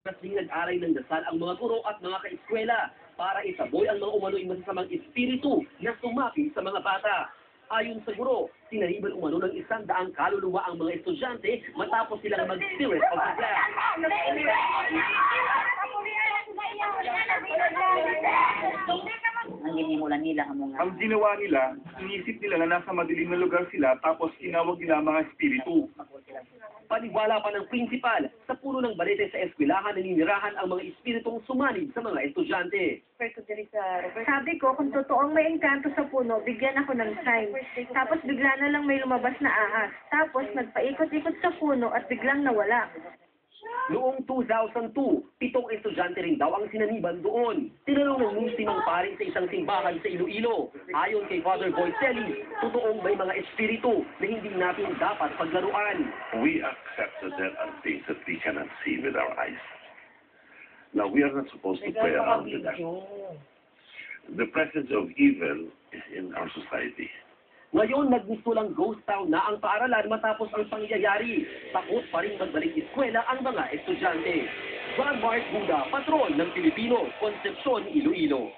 Mas ding nag-aray ng dasal ang mga guro at mga kaeskwela para itaboy ang mga umano'y masasamang espiritu na sumapi sa mga bata. Ayon sa guro, tinariban umano ng 100 kaluluwa ang mga estudyante matapos silang mag-spirit of the class. Ang ginimulan nila ang mga... Ang ginawa nila, inisip nila na nasa madilim na lugar sila tapos tinawag nila mga espiritu. Paniwala pa ng prinsipal, sa puno ng balete sa eskwelahan naninirahan ang mga espiritong sumanib sa mga estudyante. Sabi ko, kung totoong may engkanto sa puno, bigyan ako ng sign. Tapos bigla na lang may lumabas na ahas. Tapos nagpaikot-ikot sa puno at biglang nawala. Noong 2002, 7 estudyante rin daw ang sinaniban doon. Tinanong ng Muslimong pari sa isang simbahan sa Iloilo. Ayon kay Father Boycelli, totoong may mga espiritu na hindi natin dapat paglaruan. We accept that there are things that we cannot see with our eyes. Now, we are not supposed to play around with that. The presence of evil is in our society. Ngayon, naggusto lang ghost town na ang paaralan matapos ang pangyayari. Takot pa rin magbalik eskwela ang mga estudyante. John Mark Buda, patron ng Pilipino, Concepcion, Iloilo.